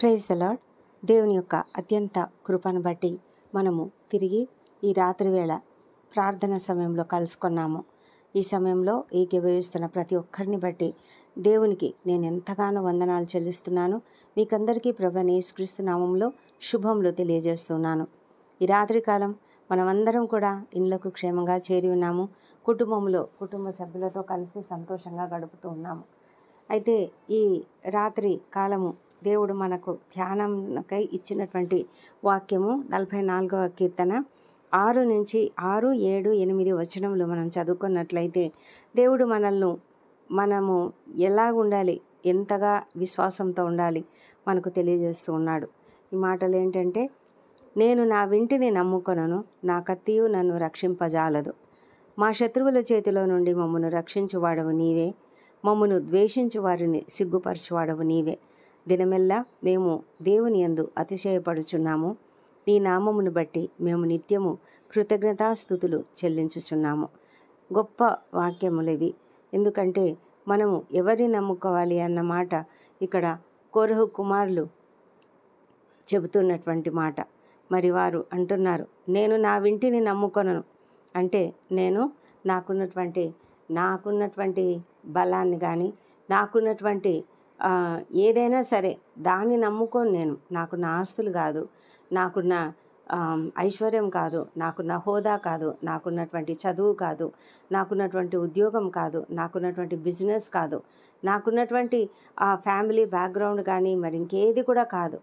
Praise the lord. దేవుని యొక్క అత్యంత కృపను బట్టి మనము తిరిగి ఈ రాత్రి వేళ ప్రార్థన సమయంలో కలుసుకున్నాము. ఈ సమయంలో ఏకీభవిస్తున్న ప్రతి ఒక్కరిని బట్టి దేవునికి నేను ఎంతగానో వందనాలు చెల్లిస్తున్నాను. మీకందరికీ ప్రభువైన యేసుక్రీస్తు నామంలో శుభములు తెలియజేస్తున్నాను. ఈ రాత్రికాలం మనమందరం కూడా ఇళ్లకు క్షేమంగా చేరి ఉన్నాము. కుటుంబ సభ్యులతో కలిసి సంతోషంగా గడుపుతూ ఉన్నాము. అయితే ఈ రాత్రి కాలము దేవుడు మనకు ధ్యానంకై ఇచ్చినటువంటి వాక్యము 44వ కీర్తన 6 నుంచి 6, 7, 8 వచనములు మనం చదువుకున్నట్లయితే దేవుడు మనము ఎలా ఉండాలి, ఎంతగా విశ్వాసంతో ఉండాలి మనకు తెలియజేస్తూ ఉన్నాడు. ఈ మాటలు ఏంటంటే, నేను నా వింటిని నమ్ముకొనను, నా కత్తియు నన్ను రక్షింపజాలదు. మా శత్రువుల చేతిలో నుండి మమ్మను రక్షించువాడవు నీవే, మమ్మను ద్వేషించు వారిని సిగ్గుపరచువాడవు నీవే. దినమెల్లా మేము దేవుని యందు అతిశయపడుచున్నాము. నీ నామమును బట్టి మేము నిత్యము కృతజ్ఞతాస్తుతులు చెల్లించుచున్నాము. గొప్ప వాక్యములివి. ఎందుకంటే మనము ఎవరిని నమ్ముకోవాలి అన్న మాట ఇక్కడ కోరహు కుమారులు చెబుతున్నటువంటి మాట. మరి వారు అంటున్నారు, నేను నా వింటిని నమ్ముకొనను అంటే నేను నాకున్నటువంటి బలాన్ని కానీ, నాకున్నటువంటి ఏదైనా సరే దాన్ని నమ్ముకొని నేను, నాకున్న ఆస్తులు కాదు, నాకున్న ఐశ్వర్యం కాదు, నాకున్న హోదా కాదు, నాకున్నటువంటి చదువు కాదు, నాకున్నటువంటి ఉద్యోగం కాదు, నాకున్నటువంటి బిజినెస్ కాదు, నాకున్నటువంటి ఫ్యామిలీ బ్యాక్గ్రౌండ్ కానీ మరి ఇంకేది కూడా కాదు.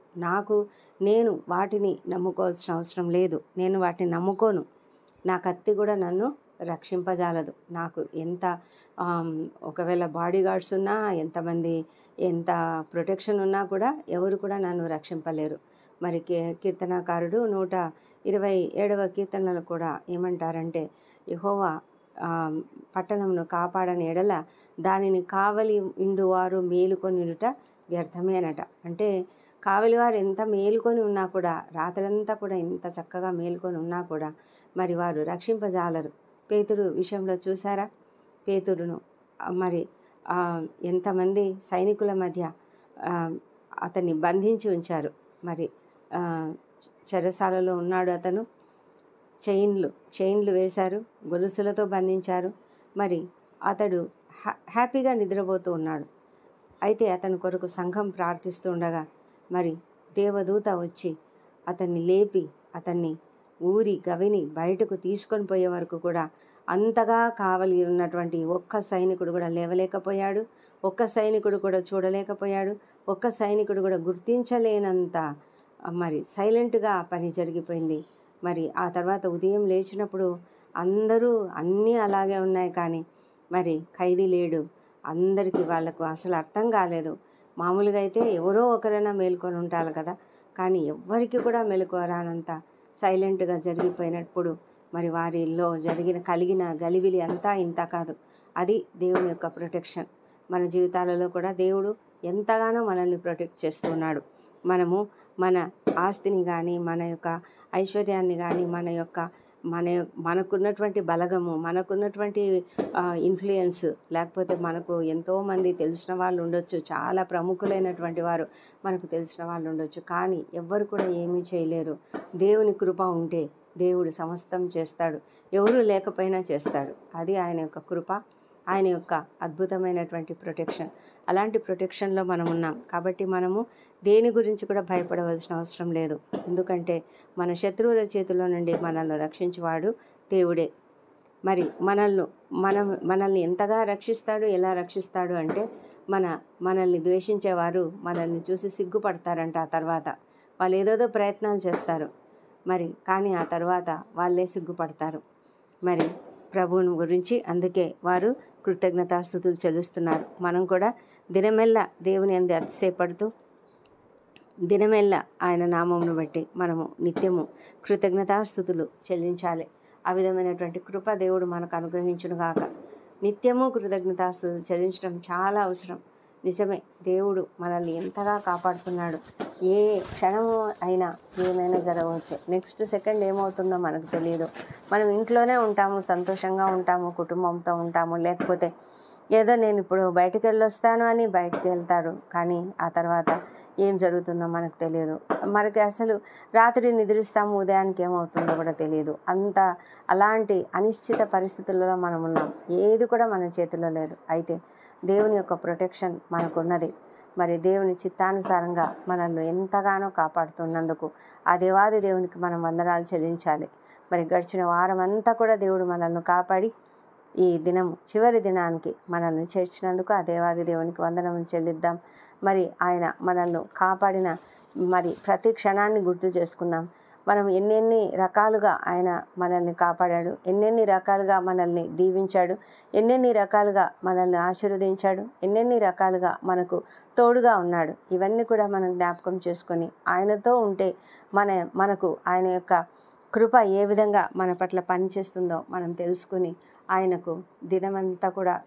నేను వాటిని నమ్ముకోవాల్సిన అవసరం లేదు. నేను వాటిని నమ్ముకోను. నా కత్తి కూడా నన్ను రక్షింపజాలదు. నాకు ఎంత ఒకవేళ బాడీ గార్డ్స్ ఉన్నా, ఎంత ప్రొటెక్షన్ ఉన్నా కూడా ఎవరు కూడా నన్ను రక్షింపలేరు. మరి కీర్తనాకారుడు 127వ కీర్తనలు కూడా ఏమంటారంటే, యెహోవా పట్టణమును కాపాడని ఎడల దానిని కావలి ఇండువారు మేలుకొనియుట వ్యర్థమేనట. అంటే కావలివారు ఎంత మేలుకొని ఉన్నా కూడా, రాత్రంతా కూడా ఎంత చక్కగా మేలుకొని ఉన్నా కూడా మరి వారు రక్షింపజాలరు. పేతురు విషయంలో చూసారా? పేతురును మరి ఎంతమంది సైనికుల మధ్య అతన్ని బంధించి ఉంచారు. మరి చెరసాలలో ఉన్నాడు అతను. చైన్లు వేశారు, గొలుసులతో బంధించారు. మరి అతడు హ్యాపీగా నిద్రపోతూ ఉన్నాడు. అయితే అతని కొరకు సంఘం ప్రార్థిస్తూ ఉండగా మరి దేవదూత వచ్చి అతన్ని లేపి అతన్ని ఊరి గవిని బయటకు తీసుకొని పోయే వరకు కూడా అంతగా కావలి ఉన్నటువంటి ఒక్క సైనికుడు కూడా లేవలేకపోయాడు. ఒక్క సైనికుడు కూడా చూడలేకపోయాడు. ఒక్క సైనికుడు కూడా గుర్తించలేనంత మరి సైలెంట్గా పని జరిగిపోయింది. మరి ఆ తర్వాత ఉదయం లేచినప్పుడు అందరూ అన్నీ అలాగే ఉన్నాయి, కానీ మరి ఖైదీ లేడు. అందరికీ వాళ్ళకు అసలు అర్థం కాలేదు. మామూలుగా అయితే ఎవరో ఒకరైనా మేల్కొని ఉంటారు కదా, కానీ ఎవ్వరికి కూడా మెలకువ రానంత సైలెంట్గా జరిగిపోయినప్పుడు మరి వారిలో కలిగిన గలిబిలి అంతా ఇంత కాదు. అది దేవుని యొక్క ప్రొటెక్షన్. మన జీవితాలలో కూడా దేవుడు ఎంతగానో మనల్ని ప్రొటెక్ట్ చేస్తున్నాడు. మనము మన ఆస్తిని కానీ, మన యొక్క ఐశ్వర్యాన్ని కానీ, మనకున్నటువంటి బలగము, మనకున్నటువంటి ఇన్ఫ్లుయెన్స్, లేకపోతే మనకు ఎంతోమంది తెలిసిన వాళ్ళు ఉండొచ్చు, చాలా ప్రముఖులైనటువంటి వారు మనకు తెలిసిన వాళ్ళు ఉండొచ్చు, కానీ ఎవ్వరు కూడా ఏమీ చేయలేరు. దేవుని కృప ఉంటే దేవుడు సమస్తం చేస్తాడు. ఎవరు లేకపోయినా చేస్తాడు. అది ఆయన యొక్క కృప, ఆయన యొక్క అద్భుతమైనటువంటి ప్రొటెక్షన్. అలాంటి ప్రొటెక్షన్లో మనం ఉన్నాం కాబట్టి మనము దేని గురించి కూడా భయపడవలసిన అవసరం లేదు. ఎందుకంటే మన శత్రువుల చేతిలో నుండి మనల్ని రక్షించేవాడు దేవుడే. మరి మనల్ని ఎంతగా రక్షిస్తాడు, ఎలా రక్షిస్తాడు అంటే మనల్ని ద్వేషించేవారు మనల్ని చూసి సిగ్గుపడతారంట. ఆ తర్వాత వాళ్ళు ఏదోదో ప్రయత్నాలు చేస్తారు, మరి కానీ ఆ తర్వాత వాళ్ళే సిగ్గుపడతారు. మరి ప్రభువుని గురించి అందుకే వారు కృతజ్ఞతాస్తుతులు చెల్లిస్తున్నారు. మనం కూడా దినమెల్లా దేవుని యందు అతిశయపడుతూ దినమెల్లా ఆయన నామమును బట్టి మనము నిత్యము కృతజ్ఞతాస్తుతులు చెల్లించాలి. ఆ విధమైనటువంటి కృప దేవుడు మనకు అనుగ్రహించును గాక. నిత్యము కృతజ్ఞతాస్తుతులు చెల్లించడం చాలా అవసరం. నిజమే, దేవుడు మనల్ని ఎంతగా కాపాడుతున్నాడు. ఏ క్షణము అయినా ఏమైనా జరగవచ్చు. నెక్స్ట్ సెకండ్ ఏమవుతుందో మనకు తెలియదు. మనం ఇంట్లోనే ఉంటాము, సంతోషంగా ఉంటాము, కుటుంబంతో ఉంటాము, లేకపోతే ఏదో నేను ఇప్పుడు బయటికి వెళ్ళొస్తాను అని బయటికి వెళ్తారు, కానీ ఆ తర్వాత ఏం జరుగుతుందో మనకు తెలియదు. మనకి అసలు రాత్రి నిద్రిస్తాము, ఉదయానికి ఏమవుతుందో కూడా తెలియదు. అలాంటి అనిశ్చిత పరిస్థితుల్లో మనం ఉన్నాం. ఏది కూడా మన చేతిలో లేదు. అయితే దేవుని యొక్క ప్రొటెక్షన్ మనకున్నది. మరి దేవుని చిత్తానుసారంగా మనల్ని ఎంతగానో కాపాడుతున్నందుకు ఆ దేవాది దేవునికి మనం వందనాలు చెల్లించాలి. మరి గడిచిన వారం అంతా కూడా దేవుడు మనల్ని కాపాడి ఈ దినం చివరి దినానికి మనల్ని చేర్చినందుకు ఆ దేవాది దేవునికి వందనం చెల్లిద్దాం. మరి ఆయన మనల్ని కాపాడిన మరి ప్రతి క్షణాన్ని గుర్తు చేసుకుందాం. మనం ఎన్నెన్ని రకాలుగా ఆయన మనల్ని కాపాడాడు, ఎన్నెన్ని రకాలుగా మనల్ని దీవించాడు, ఎన్నెన్ని రకాలుగా మనల్ని ఆశీర్వదించాడు, ఎన్నెన్ని రకాలుగా మనకు తోడుగా ఉన్నాడు. ఇవన్నీ కూడా మనం జ్ఞాపకం చేసుకొని ఆయనతో ఉంటే మనకు ఆయన యొక్క కృప ఏ విధంగా మన పట్ల పనిచేస్తుందో మనం తెలుసుకుని ఆయనకు దినమంతా కూడా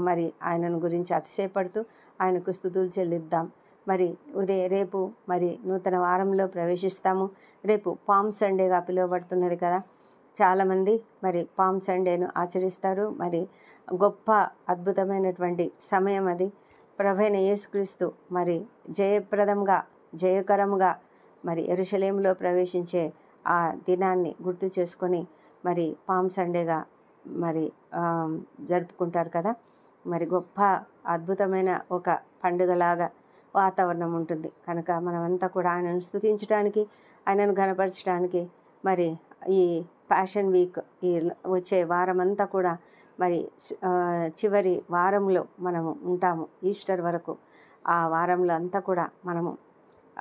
మరి ఆయనను గురించి అతిశయపడుతూ ఆయనకు స్తుతులు చెల్లిద్దాం. మరి రేపు మరి నూతన వారంలో ప్రవేశిస్తాము. రేపు పామ్ సండేగా పిలువబడుతున్నది కదా. చాలామంది మరి పామ్ సండేను ఆచరిస్తారు. మరి గొప్ప అద్భుతమైనటువంటి సమయం అది. ప్రభువైన యేసుక్రీస్తు మరి జయకరముగా మరి యెరూషలేములో ప్రవేశించే ఆ దినాన్ని గుర్తు చేసుకొని మరి పామ్ సండేగా మరి జరుపుకుంటారు కదా. మరి గొప్ప అద్భుతమైన ఒక పండుగలాగా వాతావరణం ఉంటుంది. కనుక మనమంతా కూడా ఆయనను స్తుతించడానికి, ఆయనను ఘనపరచడానికి మరి ఈ ప్యాషన్ వీక్ ఈ వచ్చే వారమంతా కూడా మరి చివరి వారంలో మనము ఉంటాము. ఈస్టర్ వరకు ఆ వారంలో అంతా కూడా మనము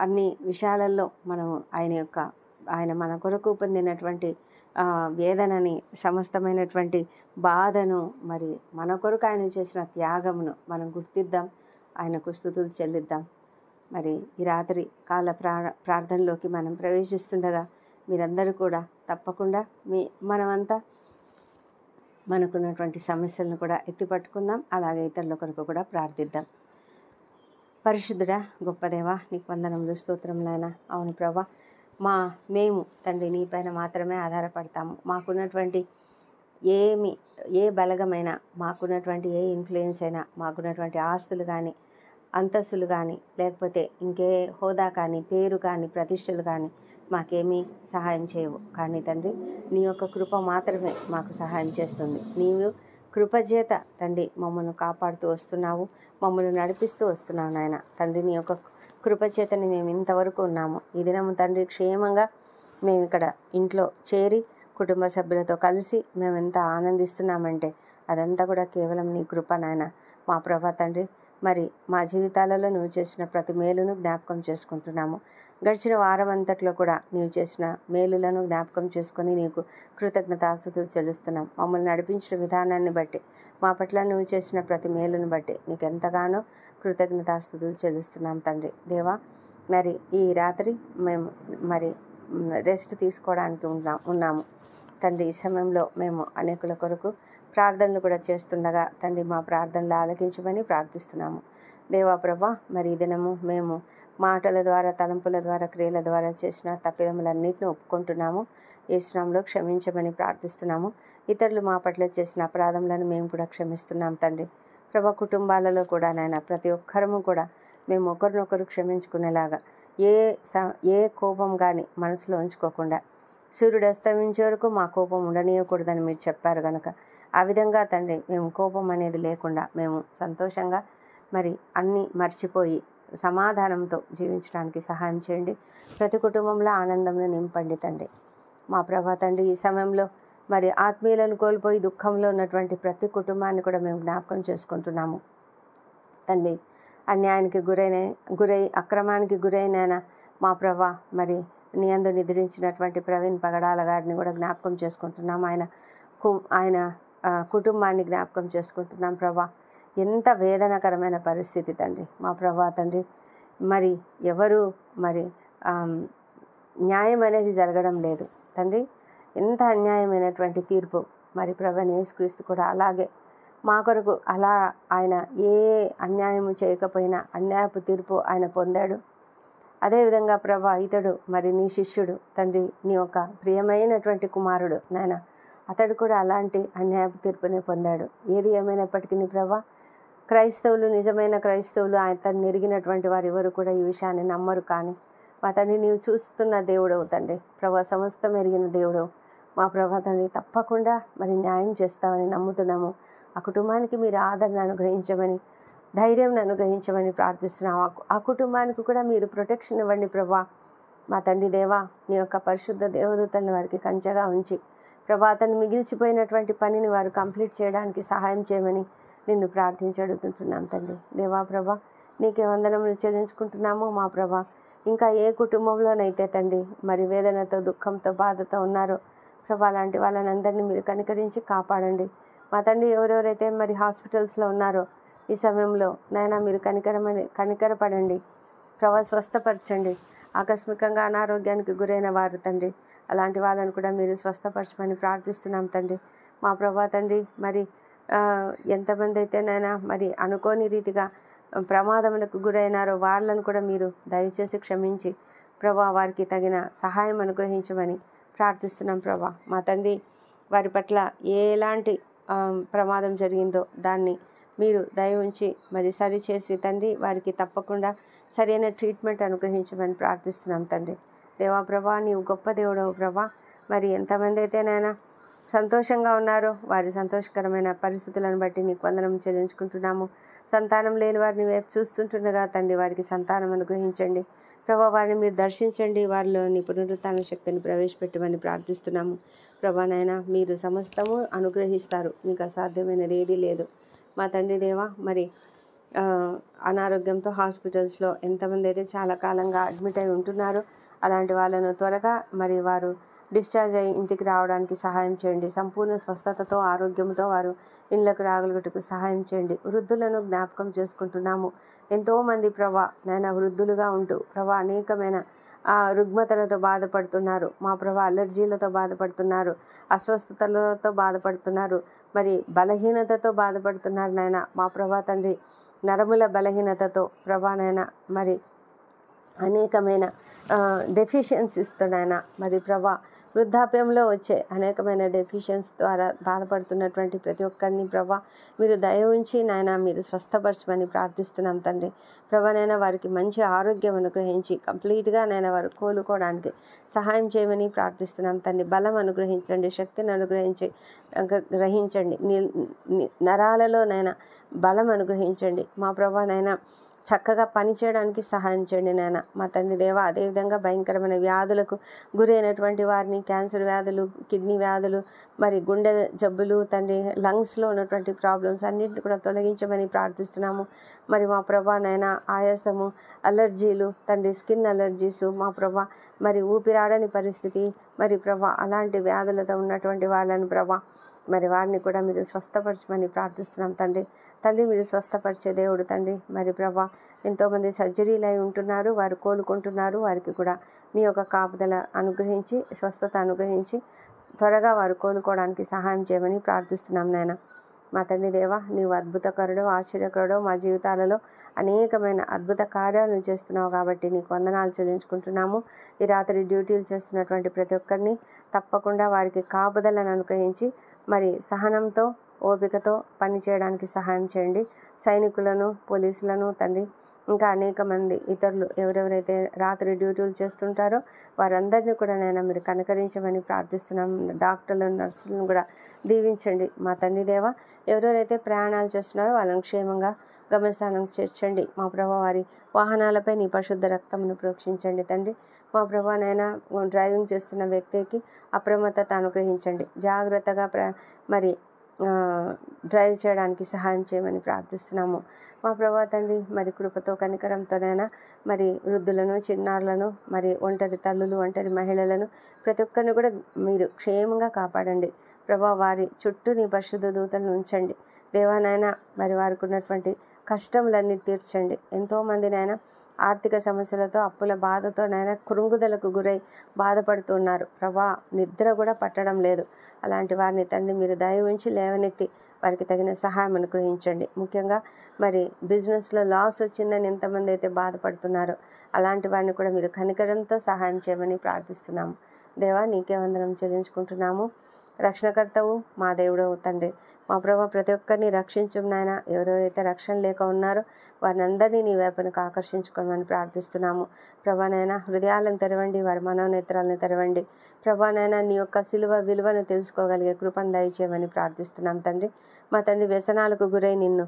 అన్ని విషయాలలో మనము ఆయన మన కొరకు పొందినటువంటి వేదనని, సమస్తమైనటువంటి బాధను, మరి మన కొరకు ఆయన చేసిన త్యాగమును మనం గుర్తిద్దాం. ఆయనకు స్తుతులు చెల్లిద్దాం. మరి ఈ రాత్రి కాల ప్రార్థనలోకి మనం ప్రవేశిస్తుండగా మీరందరూ కూడా తప్పకుండా మనమంతా మనకున్నటువంటి సమస్యలను కూడా ఎత్తిపట్టుకుందాం. అలాగే ఇతరుల కొరకు కూడా ప్రార్థిద్దాం. పరిశుద్ధుడా, గొప్ప దేవా, నీకు వందనములు, స్తోత్రములు నాయనా. అవును ప్రభా, మేము తండ్రి నీపైన మాత్రమే ఆధారపడతాము. మాకున్నటువంటి ఏ బలగమైనా, మాకున్నటువంటి ఏ ఇన్ఫ్లుయెన్స్ అయినా, మాకున్నటువంటి ఆస్తులు కానీ, అంతస్తులు కానీ, లేకపోతే ఇంకే హోదా కానీ, పేరు కానీ, ప్రతిష్టలు కానీ మాకేమీ సహాయం చేయవు. కానీ తండ్రి, నీ యొక్క కృప మాత్రమే మాకు సహాయం చేస్తుంది. నీవు కృపచేత తండ్రి మమ్మల్ని కాపాడుతూ వస్తున్నావు, మమ్మల్ని నడిపిస్తూ వస్తున్నావు నాయన. తండ్రి, నీ యొక్క కృపచేతని మేము ఇంతవరకు ఉన్నాము. ఈ దినము తండ్రి క్షేమంగా మేము ఇక్కడ ఇంట్లో చేరి కుటుంబ సభ్యులతో కలిసి మేము ఎంత ఆనందిస్తున్నామంటే అదంతా కూడా కేవలం నీ కృప నాయన. మా ప్రభా తండ్రి, మరి మా జీవితాలలో నువ్వు చేసిన ప్రతి మేలును జ్ఞాపకం చేసుకుంటున్నాము. గడిచిన వారం అంతట్లో కూడా నీవు చేసిన మేలులను జ్ఞాపకం చేసుకొని నీకు కృతజ్ఞతాస్తుతులు చెల్లిస్తున్నాం. మమ్మల్ని నడిపించిన విధానాన్ని బట్టి, మా పట్ల నువ్వు చేసిన ప్రతి మేలును బట్టి నీకు ఎంతగానో కృతజ్ఞతాస్తుతులు చెల్లిస్తున్నాం తండ్రి. దేవా, మరి ఈ రాత్రి మేము మరి రెస్ట్ తీసుకోవడానికి ఉన్నాము తండ్రి. ఈ సమయంలో మేము అనేకుల కొరకు ప్రార్థనలు కూడా చేస్తుండగా తండ్రి మా ప్రార్థనలు ఆలకించమని ప్రార్థిస్తున్నాము. దేవా ప్రభా, మరి ఈ దినము మేము మాటల ద్వారా, తలంపుల ద్వారా, క్రియల ద్వారా చేసిన తప్పిదములన్నింటినీ ఒప్పుకుంటున్నాము. యేసునామములో క్షమించమని ప్రార్థిస్తున్నాము. ఇతరులు మా పట్ల చేసిన అపరాధములను మేము కూడా క్షమిస్తున్నాం తండ్రి. ప్రభా, కుటుంబాలలో కూడా నాయన ప్రతి ఒక్కరము కూడా మేము ఒకరినొకరు క్షమించుకునేలాగా ఏ కోపం కానీ మనసులో ఉంచుకోకుండా, సూర్యుడు అస్తమించే వరకు మా కోపం ఉండనీయకూడదని మీరు చెప్పారు కనుక ఆ విధంగా తండ్రి మేము కోపం అనేది లేకుండా మేము సంతోషంగా మరి అన్నీ మర్చిపోయి సమాధానంతో జీవించడానికి సహాయం చేయండి. ప్రతి కుటుంబంలో ఆనందంను నింపండి తండ్రి. మా ప్రభా తండ్రి, ఈ సమయంలో మరి ఆత్మీయులను కోల్పోయి దుఃఖంలో ఉన్నటువంటి ప్రతి కుటుంబాన్ని కూడా మేము జ్ఞాపకం చేసుకుంటున్నాము తండ్రి. అన్యాయానికి గురై అక్రమానికి గురైన మా ప్రభా, మరి నీ యందు నిద్రించినటువంటి ప్రవీణ్ పగడాల గారిని కూడా జ్ఞాపకం చేసుకుంటున్నాం. ఆయన కుటుంబాన్ని జ్ఞాపకం చేసుకుంటున్నాం ప్రభా. ఎంత వేదనకరమైన పరిస్థితి తండ్రి. మా ప్రభా తండ్రి, మరి ఎవరు మరి న్యాయం అనేది జరగడం లేదు తండ్రి. ఎంత అన్యాయమైనటువంటి తీర్పు. మరి ప్రభువైన యేసుక్రీస్తు కూడా అలాగే మా కొరకు అలా ఆయన ఏ అన్యాయము చేయకపోయినా అన్యాయపు తీర్పు ఆయన పొందాడు. అదేవిధంగా ప్రభా, ఇతడు మరి నీ శిష్యుడు తండ్రి, నీ యొక్క ప్రియమైనటువంటి కుమారుడు నాయన, అతడు కూడా అలాంటి అన్యాయపు తీర్పునే పొందాడు. ఏది ఏమైనప్పటికీ ప్రభా, క్రైస్తవులు, నిజమైన క్రైస్తవులు, అతన్ని ఎరిగినటువంటి వారు ఎవరు కూడా ఈ విషయాన్ని నమ్మరు. కానీ మా తండ్రి, నీవు చూస్తున్న దేవుడవు తండ్రి ప్రభా, సమస్తం ఎరిగిన దేవుడవు మా ప్రభా తండ్రి, తప్పకుండా మరి న్యాయం చేస్తామని నమ్ముతున్నాము. ఆ కుటుంబానికి మీరు ఆదరణ అనుగ్రహించమని, ధైర్యం అనుగ్రహించమని ప్రార్థిస్తున్నాము. ఆ కుటుంబానికి కూడా మీరు ప్రొటెక్షన్ ఇవ్వండి ప్రభా. మా తండ్రి దేవా, నీ యొక్క పరిశుద్ధ దేవదూతలను వారికి కంచెగా ఉంచి ప్రభా, అతను మిగిల్చిపోయినటువంటి పనిని వారు కంప్లీట్ చేయడానికి సహాయం చేయమని నిన్ను ప్రార్థించి అడుగుతుంటున్నాం తండ్రి. దేవా ప్రభా, నీకే వందనములు చెల్లించుకుంటున్నాము మా ప్రభా. ఇంకా ఏ కుటుంబంలోనైతే తండ్రి మరి వేదనతో, దుఃఖంతో, బాధతో ఉన్నారో ప్రభా, అలాంటి వాళ్ళని అందరినీ మీరు కనికరించి కాపాడండి మా తండ్రి. ఎవరెవరైతే మరి హాస్పిటల్స్లో ఉన్నారో ఈ సమయంలో నాయనా, మీరు కనికరపడండి ప్రభా, స్వస్థపరచండి. ఆకస్మికంగా అనారోగ్యానికి గురైన వారు తండ్రి, అలాంటి వాళ్ళని కూడా మీరు స్వస్థపరచమని ప్రార్థిస్తున్నాం తండ్రి. మా ప్రభా తండ్రి, మరి ఎంతమంది అయితే నాయనా మరి అనుకోని రీతిగా ప్రమాదములకు గురైనారో వాళ్ళను కూడా మీరు దయచేసి క్షమించి ప్రభా, వారికి తగిన సహాయం అనుగ్రహించమని ప్రార్థిస్తున్నాం ప్రభా. మా తండ్రి, వారి పట్ల ఎలాంటి ప్రమాదం జరిగిందో దాన్ని మీరు దయ ఉంచి మరి సరిచేసి తండ్రి, వారికి తప్పకుండా సరైన ట్రీట్మెంట్ అనుగ్రహించమని ప్రార్థిస్తున్నాం తండ్రి. దేవా ప్రభా, నీవు గొప్ప దేవుడవు ప్రభా. మరి ఎంతమంది అయితే నాయనా సంతోషంగా ఉన్నారో వారి సంతోషకరమైన పరిస్థితులను బట్టి నీకు వందనం చెల్లించుకుంటున్నాము. సంతానం లేని వారిని వైపు చూస్తుంటుండగా తండ్రి, వారికి సంతానం అనుగ్రహించండి ప్రభా. వారిని మీరు దర్శించండి, వారిలోని పునరుత్థాన శక్తిని ప్రవేశపెట్టమని ప్రార్థిస్తున్నాము ప్రభా. నాయనా, మీరు సమస్తము అనుగ్రహిస్తారు, మీకు అసాధ్యమైనది ఏదీ లేదు మా తండ్రి దేవా. మరి అనారోగ్యంతో హాస్పిటల్స్లో ఎంతమంది అయితే చాలా కాలంగా అడ్మిట్ అయి ఉంటున్నారో అలాంటి వాళ్ళను త్వరగా మరి వారు డిశ్చార్జ్ అయ్యి ఇంటికి రావడానికి సహాయం చేయండి. సంపూర్ణ స్వస్థతతో, ఆరోగ్యంతో వారు ఇళ్లకు రాగలుగుటకు సహాయం చేయండి. వృద్ధులను జ్ఞాపకం చేసుకుంటున్నాము. ఎంతోమంది ప్రభా నాయన వృద్ధులుగా ఉంటూ ప్రభా అనేకమైన రుగ్మతలతో బాధపడుతున్నారు మా ప్రభా, అలర్జీలతో బాధపడుతున్నారు, అస్వస్థతలతో బాధపడుతున్నారు, మరి బలహీనతతో బాధపడుతున్నారు నాయన మా ప్రభా తండ్రి. నరముల బలహీనతతో ప్రభా నాయన మరి అనేకమైన డెఫిషియన్సీస్తో నాయన మరి ప్రభా, వృద్ధాప్యంలో వచ్చే అనేకమైన డెఫిషియన్స్ ద్వారా బాధపడుతున్నటువంటి ప్రతి ఒక్కరిని ప్రభా మీరు దయ ఉంచి నాయన మీరు స్వస్థపరచమని ప్రార్థిస్తున్నాం తండ్రి. ప్రభా నాయన వారికి మంచి ఆరోగ్యం అనుగ్రహించి కంప్లీట్గా నాయన వారు కోలుకోవడానికి సహాయం చేయమని ప్రార్థిస్తున్నాం తండ్రి. బలం అనుగ్రహించండి, శక్తిని గ్రహించండి, నరాలలో నాయన బలం అనుగ్రహించండి మా ప్రభా నాయన. చక్కగా పనిచేయడానికి సహాయం చేయండి నాయన మా తండ్రి దేవ. అదేవిధంగా భయంకరమైన వ్యాధులకు గురైనటువంటి వారిని, క్యాన్సర్ వ్యాధులు, కిడ్నీ వ్యాధులు, మరి గుండె జబ్బులు తండ్రి, లంగ్స్లో ఉన్నటువంటి ప్రాబ్లమ్స్ అన్నింటిని కూడా తొలగించమని ప్రార్థిస్తున్నాము. మరి మా ప్రభా నాయన ఆయాసము, అలర్జీలు తండ్రి, స్కిన్ అలర్జీసు మా ప్రభా, మరి ఊపిరాడని పరిస్థితి, మరి ప్రభా అలాంటి వ్యాధులతో ఉన్నటువంటి వాళ్ళని ప్రభా మరి వారిని కూడా మీరు స్వస్థపరచమని ప్రార్థిస్తున్నాం తండ్రి. తండ్రి, మీరు స్వస్థపరిచే దేవుడు తండ్రి. మరి ప్రభా ఎంతోమంది సర్జరీలు అయి ఉంటున్నారు, వారు కోలుకుంటున్నారు. వారికి కూడా మీ యొక్క కాపుదల అనుగ్రహించి, స్వస్థత అనుగ్రహించి త్వరగా వారు కోలుకోవడానికి సహాయం చేయమని ప్రార్థిస్తున్నాం నాయన మా తండ్రి దేవ. నీవు అద్భుతకరుడు, ఆశ్చర్యకరుడు, మా జీవితాలలో అనేకమైన అద్భుత కార్యాలను చేస్తున్నావు కాబట్టి నీకు వందనాలు చెల్లించుకుంటున్నాము. ఈ రాత్రి డ్యూటీలు చేస్తున్నటువంటి ప్రతి ఒక్కరిని తప్పకుండా వారికి కాపుదలను అనుగ్రహించి మరి సహనంతో, ఓపికతో పని చేయడానికి సహాయం చేయండి. సైనికులను, పోలీసులను తండ్రి, ఇంకా అనేక మంది ఇతరులు ఎవరెవరైతే రాత్రి డ్యూటీలు చేస్తుంటారో వారందరినీ కూడా నేను మీరు కనికరించమని ప్రార్థిస్తున్నాం. డాక్టర్లు, నర్సులను కూడా దీవించండి మా తండ్రి దేవ. ఎవరెవరైతే ప్రయాణాలు చేస్తున్నారో వాళ్ళని క్షేమంగా గమ్యస్థానం చేర్చండి మా ప్రభా. వారి వాహనాలపై నీ పరిశుద్ధ రక్తమును ప్రోక్షించండి తండ్రి. మా ప్రభా నైనా డ్రైవింగ్ చేస్తున్న వ్యక్తికి అప్రమత్తత అనుగ్రహించండి. జాగ్రత్తగా మరి డ్రైవ్ చేయడానికి సహాయం చేయమని ప్రార్థిస్తున్నాము మా ప్రభా తండ్రి. మరి కృపతో, కనికరంతోనైనా మరి వృద్ధులను, చిన్నారులను, మరి ఒంటరి తల్లులు, ఒంటరి మహిళలను ప్రతి ఒక్కరిని కూడా మీరు క్షేమంగా కాపాడండి ప్రభా. వారి చుట్టూ నీ పరిశుద్ధ దూతలను ఉంచండి దేవానైనా. మరి వారికి ఉన్నటువంటి కష్టములన్నీ తీర్చండి. ఎంతోమందినైనా ఆర్థిక సమస్యలతో, అప్పుల బాధతోనైనా కృంగుదలకు గురై బాధపడుతున్నారు ప్రభా. నిద్ర కూడా పట్టడం లేదు. అలాంటి వారిని తండ్రి మీరు దయ ఉంచి లేవనెత్తి వారికి తగిన సహాయం అనుగ్రహించండి. ముఖ్యంగా మరి బిజినెస్లో లాస్ వచ్చిందని ఎంతమంది అయితే బాధపడుతున్నారో అలాంటి వారిని కూడా మీరు కనికరంతో సహాయం చేయమని ప్రార్థిస్తున్నాము దేవా. నీకే వందనం చెల్లించుకుంటున్నాము. రక్షణకర్తవు మా దేవుడవు తండ్రి. మా ప్రభా ప్రతి ఒక్కరిని రక్షించు నాయన. ఎవరెవరైతే రక్షణ లేక ఉన్నారో వారిని అందరినీ నీ వైపునకు ఆకర్షించుకోమని ప్రార్థిస్తున్నాము. ప్రభానైనా హృదయాలను తెరవండి, వారి మనోనేత్రాలను తెరవండి. ప్రభానైనా నీ యొక్క సిలువ విలువను తెలుసుకోగలిగే కృపను దయచేయమని ప్రార్థిస్తున్నాం తండ్రి. మా తండ్రి వ్యసనాలకు గురై నిన్ను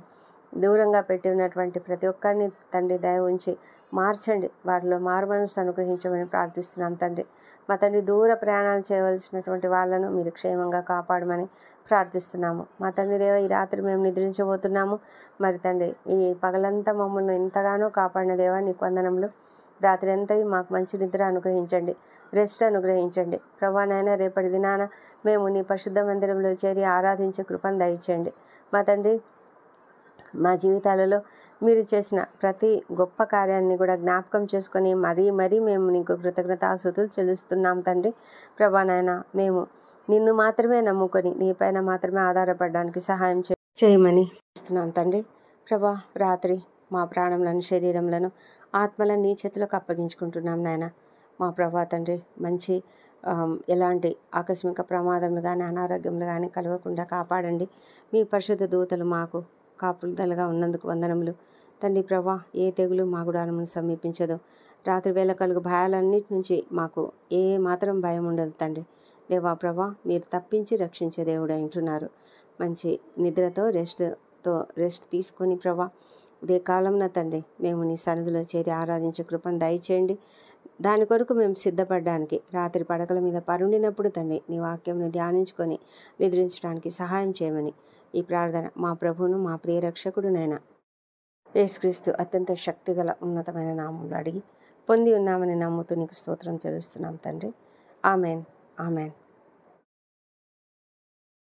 దూరంగా పెట్టి ఉన్నటువంటి ప్రతి ఒక్కరిని తండ్రి దయ ఉంచి మార్చండి, వారిలో మారుమనసు అనుగ్రహించమని ప్రార్థిస్తున్నాం తండ్రి. మా తండ్రి దూర ప్రయాణాలు చేయవలసినటువంటి వాళ్ళను మీరు క్షేమంగా కాపాడమని ప్రార్థిస్తున్నాము. మా తండ్రి దేవ, ఈ రాత్రి మేము నిద్రించబోతున్నాము. మరి తండ్రి ఈ పగలంతా మమ్మల్ని ఎంతగానో కాపాడిన దేవా నీకు వందనములు. రాత్రి అంతా మాకు మంచి నిద్ర అనుగ్రహించండి, రెస్ట్ అనుగ్రహించండి. ప్రభానైనా రేపటి దినాన మేము నీ పరిశుద్ధ మందిరంలో చేరి ఆరాధించే కృపను దయచేయండి. మా తండ్రి మా జీవితాలలో మీరు చేసిన ప్రతి గొప్ప కార్యాన్ని కూడా జ్ఞాపకం చేసుకొని మరీ మేము నీకు కృతజ్ఞతాస్తుతులు చెల్లిస్తున్నాం తండ్రి. ప్రభానైనా మేము నిన్ను మాత్రమే నమ్ముకొని నీపైన మాత్రమే ఆధారపడడానికి సహాయం చేయమని ఇస్తున్నాం తండ్రి. ప్రభా రాత్రి మా ప్రాణములను, శరీరములను, ఆత్మలను నీ చేతులకు అప్పగించుకుంటున్నాం నాయన. మా ప్రభా తండ్రి మంచి ఎలాంటి ఆకస్మిక ప్రమాదములు కానీ అనారోగ్యములు కానీ కలగకుండా కాపాడండి. మీ పరిశుద్ధ దూతలు మాకు కాపుదలుగా ఉన్నందుకు వందనములు తండ్రి. ప్రభా ఏ తెగులు మా గుడారమును సమీపించదు. రాత్రి వేళ కలుగు భయాలన్నిటి నుంచి మాకు ఏ మాత్రం భయం ఉండదు తండ్రి. దేవా ప్రభా మీరు తప్పించి రక్షించే దేవుడు అంటున్నారు. మంచి నిద్రతో రెస్ట్ తీసుకొని ప్రభా ఇదే కాలంలో తండ్రి మేము నీ సన్నిధిలో చేరి ఆరాధించే కృపను దయచేయండి. దాని కొరకు మేము సిద్ధపడడానికి రాత్రి పడకల మీద పరుండినప్పుడు తండ్రి నీ వాక్యంను ధ్యానించుకొని నిద్రించడానికి సహాయం చేయమని ఈ ప్రార్థన మా ప్రభువును మా ప్రియ రక్షకుడునైనా యేసుక్రీస్తు అత్యంత శక్తిగల ఉన్నతమైన నామంలో అడిగి పొంది ఉన్నామని నమ్ముతూ నీకు స్తోత్రం చెల్లిస్తున్నాం తండ్రి. Amen, amen.